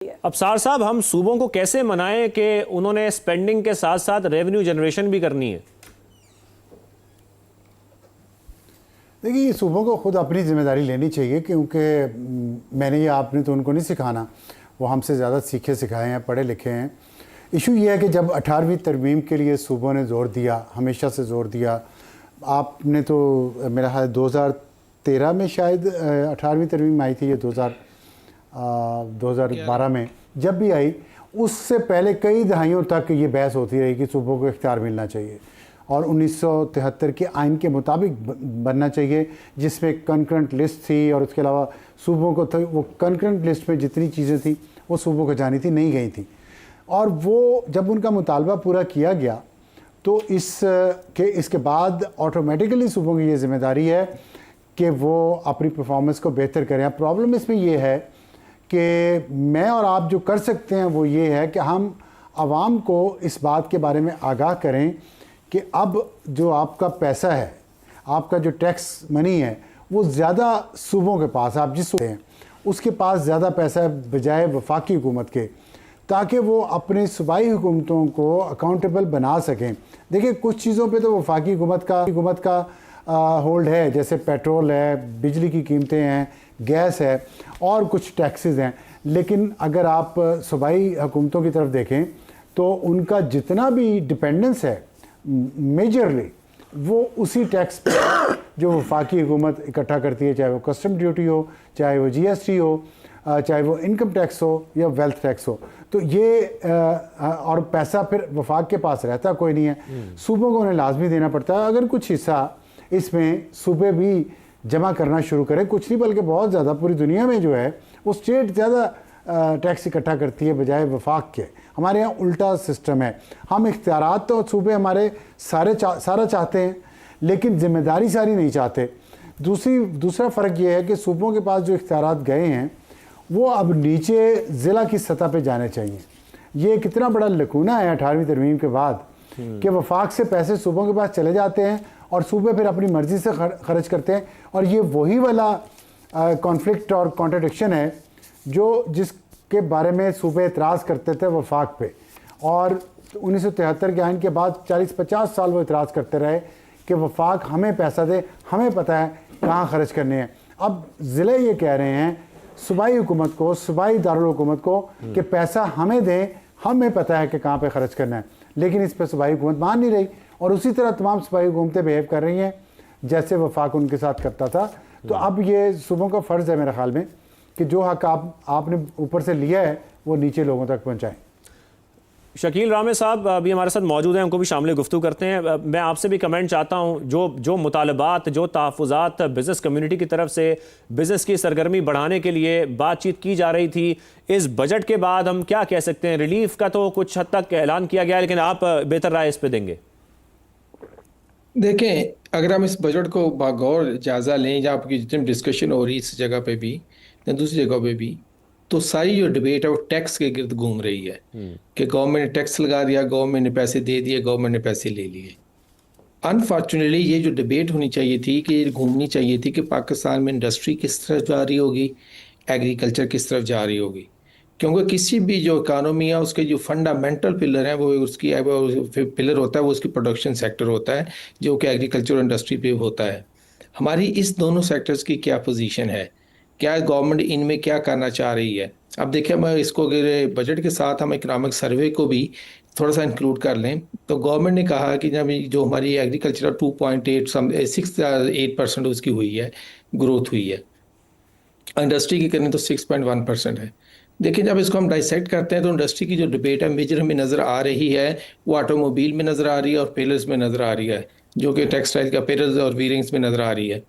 अफसार साहब, हम सूबों को कैसे मनाएं कि उन्होंने स्पेंडिंग के साथ साथ रेवेन्यू जनरेशन भी करनी है? देखिए, ये सूबों को खुद अपनी जिम्मेदारी लेनी चाहिए, क्योंकि मैंने ये आपने तो उनको नहीं सिखाना, वो हमसे ज़्यादा सीखे सिखाए हैं, पढ़े लिखे हैं। इशू ये है कि जब 18वीं तरमीम के लिए सूबों ने ज़ोर दिया, हमेशा से ज़ोर दिया, आपने तो मेरा ख्याल 2013 में शायद 18वीं तरमीम आई थी, ये 2012 में जब भी आई, उससे पहले कई दहाइयों तक ये बहस होती रही कि सूबों को इख्तियार मिलना चाहिए और 1973 के आइन के मुताबिक बनना चाहिए, जिसमें कंकरेंट लिस्ट थी और उसके अलावा सूबों को वो कंकरेंट लिस्ट में जितनी चीज़ें थी वो सूबों को जानी थी, नहीं गई थी। और वो जब उनका मुतालबा पूरा किया गया तो इसके बाद ऑटोमेटिकली सूबों की ये जिम्मेदारी है कि वो अपनी परफॉर्मेंस को बेहतर करें। प्रॉब्लम इसमें यह है कि मैं और आप जो कर सकते हैं वो ये है कि हम आवाम को इस बात के बारे में आगाह करें कि अब जो आपका पैसा है, आपका जो टैक्स मनी है, वो ज़्यादा सूबों के पास, आप जिस हैं उसके पास ज़्यादा पैसा है बजाय वफाकी हुकूमत के, ताकि वो अपने सूबाई हुकूमतों को अकाउंटेबल बना सकें। देखिए, कुछ चीज़ों पे तो वफाकी हुकूमत का होल्ड है, जैसे पेट्रोल है, बिजली की कीमतें हैं, गैस है और कुछ टैक्सेस हैं, लेकिन अगर आप सूबाई हुकूमतों की तरफ देखें तो उनका जितना भी डिपेंडेंस है मेजरली वो उसी टैक्स पे जो वफाकी हुकूमत इकट्ठा करती है, चाहे वो कस्टम ड्यूटी हो, चाहे वो GST हो, चाहे वो इनकम टैक्स हो या वेल्थ टैक्स हो। तो ये और पैसा फिर वफाक के पास रहता कोई नहीं है, सूबों को उन्हें लाजमी देना पड़ता है। अगर कुछ हिस्सा इसमें सूबे भी जमा करना शुरू करें, कुछ नहीं बल्कि बहुत ज़्यादा, पूरी दुनिया में जो है वो स्टेट ज़्यादा टैक्स इकट्ठा करती है बजाय वफाक के। हमारे यहाँ उल्टा सिस्टम है, हम इख्तियारात तो सूबे हमारे सारा चाहते हैं लेकिन ज़िम्मेदारी सारी नहीं चाहते। दूसरा फ़र्क ये है कि सूबों के पास जो इख्तियारात गए हैं वो अब नीचे ज़िला की सतह पे जाने चाहिए। ये कितना बड़ा लकूना है 18वीं तरमीम के बाद कि वफाक से पैसे सूबों के पास चले जाते हैं और सूबे फिर अपनी मर्ज़ी से खर्च करते हैं। और ये वही वाला कॉन्फ्लिक्ट और कॉन्ट्रडिक्शन है जिसके बारे में सूबे एतराज़ करते थे वफाक पे, और 1973 के आइन के बाद 40-50 साल वो एतराज़ करते रहे कि वफाक हमें पैसा दे, हमें पता है कहाँ खर्च करने हैं। अब ज़िले ये कह रहे हैं सूबाई हुकूमत को, सूबाई दारुल हुकूमत को कि पैसा हमें दें, हमें पता है कि कहाँ पे खर्च करना है, लेकिन इस पर सूबाई हुकूमत मान नहीं रही। और उसी तरह तमाम सूबाई हुकूमतें बिहेव कर रही हैं जैसे वफाक उनके साथ करता था। तो अब ये सूबों का फ़र्ज़ है मेरे ख्याल में कि जो हक आपने ऊपर से लिया है वो नीचे लोगों तक पहुँचाएँ। शकील रामे साहब अभी हमारे साथ मौजूद हैं, उनको भी शामिल गुफ्तगू करते हैं। मैं आपसे भी कमेंट चाहता हूं, जो मुतालबात, जो तहफ़्फ़ुज़ात बिज़नेस कम्युनिटी की तरफ से बिज़नेस की सरगर्मी बढ़ाने के लिए बातचीत की जा रही थी, इस बजट के बाद हम क्या कह सकते हैं? रिलीफ का तो कुछ हद तक ऐलान किया गया है, लेकिन आप बेहतर राय इस पर देंगे। देखें, अगर हम इस बजट को बागौर जायज़ा लें, या आपकी जितनी डिस्कशन हो रही है इस जगह पे भी या दूसरी जगह पे भी, तो सारी जो डिबेट है वो टैक्स के गिर्द घूम रही है कि गवर्नमेंट ने टैक्स लगा दिया, गवर्नमेंट ने पैसे दे दिए, गवर्नमेंट ने पैसे ले लिए। अनफॉर्चुनेटली ये जो डिबेट होनी चाहिए थी, कि घूमनी चाहिए थी कि पाकिस्तान में इंडस्ट्री किस तरफ जा रही होगी, एग्रीकल्चर किस तरफ जा रही होगी। क्योंकि किसी भी जो इकानमी है उसके जो फंडामेंटल पिलर हैं वो उसकी पिलर होता है, वो उसकी प्रोडक्शन सेक्टर होता है, जो कि एग्रीकल्चर और इंडस्ट्री पे होता है। हमारी इस दोनों सेक्टर्स की क्या पोजीशन है, क्या गवर्नमेंट इनमें क्या करना चाह रही है? अब देखिए, मैं इसको अगर बजट के साथ हम इकोनॉमिक सर्वे को भी थोड़ा सा इंक्लूड कर लें, तो गवर्नमेंट ने कहा कि जब जो हमारी एग्रीकल्चर 2.8% उसकी हुई है, ग्रोथ हुई है, इंडस्ट्री की करें तो 6.1% है। देखिए, जब इसको हम डाइसेक्ट करते हैं तो इंडस्ट्री की जो डिबेट है मेजर हमें नज़र आ रही है, वो ऑटोमोबाइल में नज़र आ रही है और पेलर्स में नज़र आ रही है, जो कि टेक्सटाइल का पेलर्स और वीयरिंग्स में नज़र आ रही है।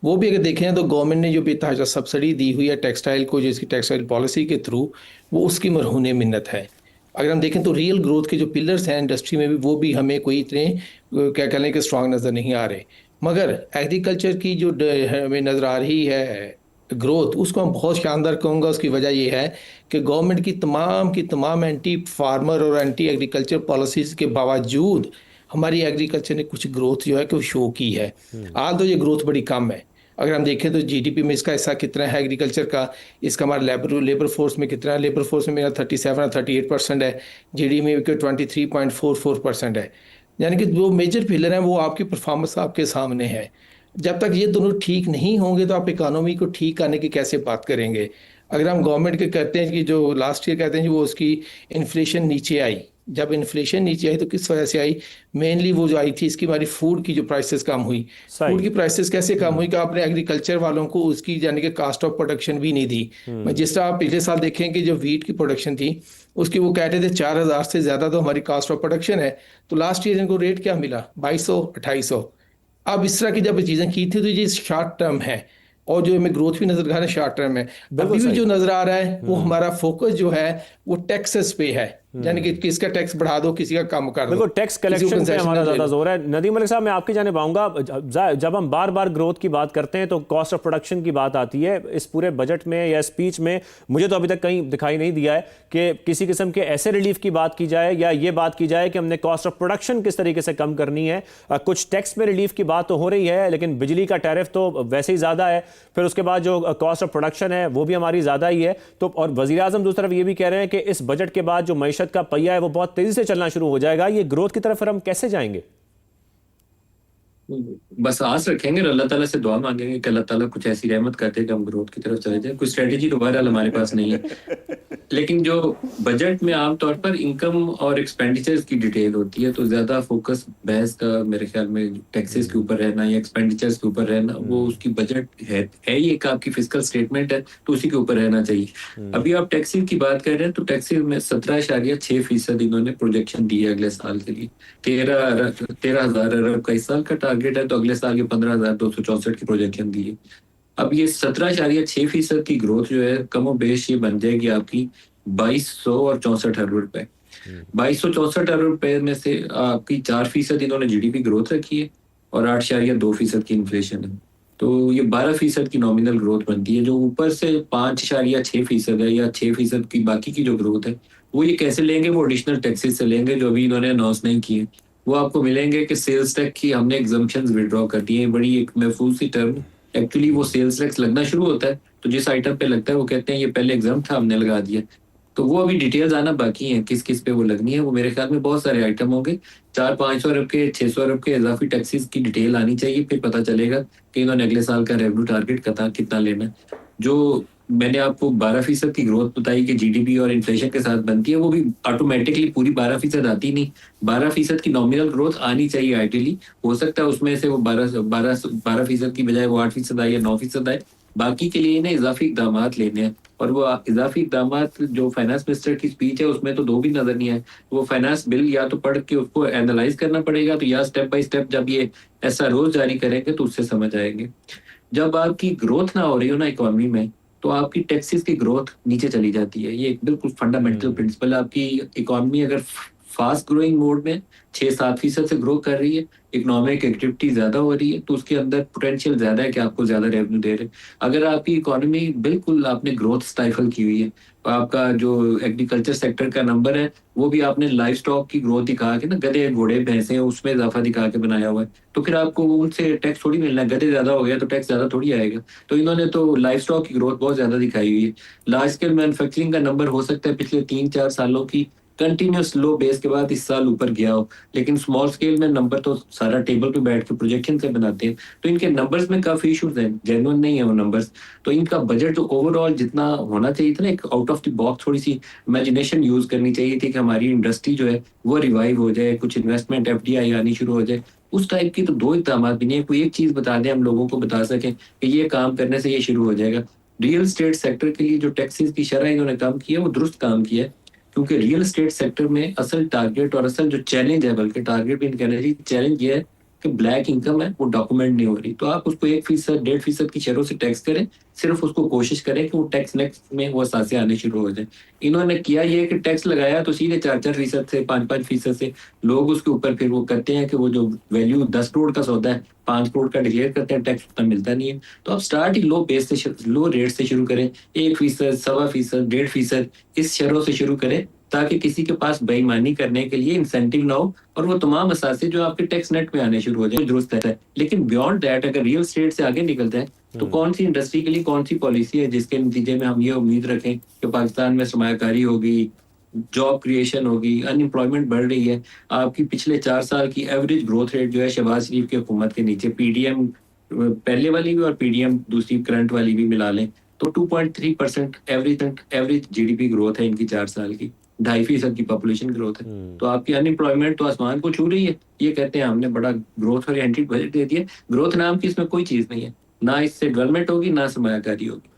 वो भी अगर देखें तो गवर्नमेंट ने जो बेतहाशा सब्सिडी दी हुई है टेक्सटाइल को, जो इसकी टेक्सटाइल पॉलिसी के थ्रू, वो उसकी मरहून मिन्नत है। अगर हम देखें तो रियल ग्रोथ के जो पिलर्स हैं इंडस्ट्री में भी, वो भी हमें कोई इतने क्या कह लें कि स्ट्रॉन्ग नज़र नहीं आ रहे। मगर एग्रीकल्चर की जो हमें नज़र आ रही है ग्रोथ, उसको हम बहुत शानदार कहूँगा। उसकी वजह यह है कि गवर्नमेंट की तमाम एंटी फार्मर और एंटी एग्रीकल्चर पॉलिसीज़ के बावजूद हमारी एग्रीकल्चर ने कुछ ग्रोथ जो है कि वो शो की है। आज तो ये ग्रोथ बड़ी कम है। अगर हम देखें तो जीडीपी में इसका हिस्सा कितना है एग्रीकल्चर का, इसका हमारा लेबर फोर्स में कितना है, लेबर फोर्स में मेरा 37 और 38% है, जीडीपी में 23.44% है। यानी कि जो मेजर पिलर हैं वो आपकी परफॉर्मेंस आपके सामने है। जब तक ये दोनों ठीक नहीं होंगे तो आप इकोनॉमी को ठीक करने की कैसे बात करेंगे। अगर हम गवर्नमेंट के कहते हैं कि जो लास्ट ईयर कहते हैं कि वो उसकी इन्फ्लेशन नीचे आई, जब इन्फ्लेशन नीचे आई तो किस वजह से आई, मेनली वो जो आई थी इसकी हमारी फूड की जो प्राइसेस कम हुई। फूड की प्राइसेस कैसे कम हुई कि आपने एग्रीकल्चर वालों को उसकी यानी कि कास्ट ऑफ प्रोडक्शन भी नहीं दी। मैं जिस तरह आप पिछले साल देखें कि जो वीट की प्रोडक्शन थी उसकी वो कहते थे 4,000 से ज़्यादा तो हमारी कास्ट ऑफ प्रोडक्शन है, तो लास्ट ईयर इनको रेट क्या मिला, 2200 2800। अब इस तरह की जब चीज़ें की थी तो ये शॉर्ट टर्म है, और जो हमें ग्रोथ भी नजर आ रहा है शॉर्ट टर्म में। अभी भी जो नजर आ रहा है वो हमारा फोकस जो है वो टैक्सेस पे है, यानी कि किसका टैक्स बढ़ा दो, किसी का कम कर दो। बिल्कुल, टैक्स कलेक्शन पे हमारा ज्यादा जोर है। नदीम मलिक साहब, मैं आपकी जाने पाऊंगा, जब हम बार बार ग्रोथ की बात करते हैं तो कॉस्ट ऑफ प्रोडक्शन की बात आती है। इस पूरे बजट में या स्पीच में मुझे तो अभी तक कहीं दिखाई नहीं दिया है कि किसी किस्म के ऐसे रिलीफ की बात की जाए या ये बात की जाए कि हमने कॉस्ट ऑफ प्रोडक्शन किस तरीके से कम करनी है। कुछ टैक्स में रिलीफ की बात तो हो रही है, लेकिन बिजली का टैरिफ तो वैसे ही ज्यादा है, फिर उसके बाद जो कॉस्ट ऑफ प्रोडक्शन है वो भी हमारी ज्यादा ही है। तो और वजीर आजम दूसरी तरफ ये भी कह रहे हैं कि इस बजट के बाद जो मईशत का पहिया है वो बहुत तेजी से चलना शुरू हो जाएगा। ये ग्रोथ की तरफ फिर हम कैसे जाएंगे? बस आस रखेंगे और अल्लाह ताला से दुआ मांगेंगे कि अल्लाह ताला कुछ ऐसी रहमत कर दे कि हम ग्रोथ की तरफ चले जाएं। कोई स्ट्रेटेजी तो बहरहाल हमारे पास नहीं है, लेकिन जो बजट में आमतौर पर इनकम और एक्सपेंडिचर्स की डिटेल होती है तो ज्यादा फोकस बहस का मेरे ख्याल में टैक्सेस के ऊपर रहना या एक्सपेंडिचर्स के ऊपर रहना, वो उसकी बजट है ही एक आपकी फिस्कल स्टेटमेंट है तो उसी के ऊपर रहना चाहिए। अभी आप टैक्सेस की बात कर रहे हैं तो टैक्सेस में 17.6% इन्होंने प्रोजेक्शन दी है अगले साल के लिए। 13,000 अरब का इस साल का टारगेट है, तो अगले साल के 15,264 की प्रोजेक्शन दी है। अब ये 17.6% की ग्रोथ जो है कमो बेश ये बन जाएगी आपकी 2200 और 64 अरब रुपए। 2264 अरब रुपए में से आपकी 4% इन्होंने जीडीपी ग्रोथ रखी है और 8.2% की इन्फ्लेशन है, तो ये 12% की नॉमिनल ग्रोथ बनती है। जो ऊपर से 5.6% है या 6% की बाकी की जो ग्रोथ है वो ये कैसे लेंगे, वो एडिशनल टैक्सेस से लेंगे जो अभी इन्होंने अनाउंस नहीं किए। वो आपको मिलेंगे कि सेल्स टैक्स की हमने एग्जम्पशंस विड्रॉ कर दी है, बड़ी एक महफूज सी टर्म। एक्चुअली वो सेल्स टैक्स लगना शुरू होता है तो जिस आइटम पे लगता है वो कहते हैं ये पहले एग्जाम था हमने लगा दिया, तो वो अभी डिटेल्स आना बाकी है किस किस पे वो लगनी है। वो मेरे ख्याल में बहुत सारे आइटम होंगे, 400-500 अरब के 600 अरब के इजाफी टैक्सेस की डिटेल आनी चाहिए, फिर पता चलेगा कि इन्होंने अगले साल का रेवेन्यू टारगेट कितना लेना है। जो मैंने आपको 12% की ग्रोथ बताई कि जीडीपी और इन्फ्लेशन के साथ बनती है, वो भी ऑटोमेटिकली पूरी 12% आती नहीं। 12% की नॉमिनल ग्रोथ आनी चाहिए आइडियली। हो सकता है उसमें से वो 12% की बजाय वो 8% आए या 9% आए। बाकी के लिए इन्हें इजाफी इकदाम लेने हैं, और वो इजाफी इकदाम जो फाइनेंस मिनिस्टर की स्पीच है उसमें तो दो भी नजर नहीं आए। वो फाइनेंस बिल या तो पढ़ के उसको एनालाइज करना पड़ेगा, तो या स्टेप बाय स्टेप जब ये ऐसा रोज जारी करेंगे तो उससे समझ आएंगे। जब आपकी ग्रोथ ना हो रही हो ना इकोनॉमी में, तो आपकी टैक्सेस की ग्रोथ नीचे चली जाती है। ये एक बिल्कुल फंडामेंटल प्रिंसिपल। आपकी इकोनॉमी अगर फास्ट ग्रोइंग मोड में 6-7% से ग्रो कर रही है, इकोनॉमिक एक्टिविटी ज्यादा हो रही है, तो उसके अंदर पोटेंशियल ज्यादा है कि आपको ज्यादा रेवेन्यू दे रहे हैं। अगर आपकी इकोनॉमी बिल्कुल आपने ग्रोथ स्टाइफल की हुई है, आपका जो एग्रीकल्चर सेक्टर का नंबर है वो भी आपने लाइफ स्टॉक की ग्रोथ दिखा के ना, गधे घोड़े भैंसे उसमें इजाफा दिखा के बनाया हुआ है, तो फिर आपको उनसे टैक्स थोड़ी मिलना है। गधे ज्यादा हो गया तो टैक्स ज्यादा थोड़ी आएगा। तो इन्होंने तो लाइफ स्टॉक की ग्रोथ बहुत ज्यादा दिखाई हुई है। लार्ज स्केल मैन्युफैक्चरिंग का नंबर हो सकता है पिछले 3-4 सालों की कंटिन्यूस लो बेस के बाद इस साल ऊपर गया हो, लेकिन स्मॉल स्केल में नंबर तो सारा टेबल पे बैठ के प्रोजेक्शन से बनाते हैं, तो इनके नंबर्स में काफी इश्यूज हैं, जेन्युइन नहीं है वो नंबर्स। तो इनका बजट जो ओवरऑल जितना होना चाहिए था ना, एक आउट ऑफ द बॉक्स थोड़ी सी इमेजिनेशन यूज करनी चाहिए थी कि हमारी इंडस्ट्री जो है वो रिवाइव हो जाए, कुछ इन्वेस्टमेंट एफडीआई आनी शुरू हो जाए। उस टाइप की तो दो इकदाम भी नहीं है। कोई एक चीज बता दें हम लोगों को बता सकें कि ये काम करने से ये शुरू हो जाएगा। रियल एस्टेट सेक्टर के लिए जो टैक्सेस की शरह इन्होंने काम किया वो दुरुस्त काम किया है, क्योंकि रियल एस्टेट सेक्टर में असल टारगेट और असल जो चैलेंज है, बल्कि टारगेट भी नहीं कहना चाहिए, चैलेंज ये है कि ब्लैक इनकम है वो डॉक्यूमेंट नहीं हो रही। तो आप उसको 1%, 1.5% की शरहों से टैक्स करें, सिर्फ उसको कोशिश करें कि वो टैक्स नेक्स्ट में वो असासे आने शुरू हो जाए। इन्होंने किया ये कि टैक्स लगाया तो सीधे 4-4% से 5-5% से लोग उसके ऊपर फिर वो करते हैं कि वो जो वैल्यू 10 करोड़ का सौदा है 5 करोड़ का डिक्लेयर करते हैं, टैक्स उतना मिलता नहीं है। तो आप स्टार्ट ही लो बेस से, लो रेट से शुरू करें, 1%, 1.25%, 1.5% इस शरहों से शुरू करें, ताकि किसी के पास बेईमानी करने के लिए इंसेंटिव ना हो और वो तमाम असासे जो आपके टैक्स नेट में आने शुरू हो जाए दुरुस्त है। लेकिन बियॉन्ड दैट अगर रियल एस्टेट से आगे निकलते हैं तो कौन सी इंडस्ट्री के लिए कौन सी पॉलिसी है जिसके नतीजे में हम ये उम्मीद रखें कि पाकिस्तान में सरमायाकारी होगी, जॉब क्रिएशन होगी, अनएम्प्लॉयमेंट बढ़ रही है। आपकी पिछले 4 साल की एवरेज ग्रोथ रेट जो है शहबाज शरीफ की हुकूमत के नीचे, पीडीएम पहले वाली भी और पीडीएम दूसरी करंट वाली भी मिला लें तो 2.3% एवरेज जीडीपी ग्रोथ है इनकी 4 साल की, 2.5% की पॉपुलेशन ग्रोथ है। तो आपकी अनएम्प्लॉयमेंट तो आसमान को छू रही है। ये कहते हैं हमने बड़ा ग्रोथ ओरिएंटेड बजट दे दिया, ग्रोथ नाम की इसमें कोई चीज नहीं है, ना इससे डेवलपमेंट होगी ना सरमायाकारी होगी।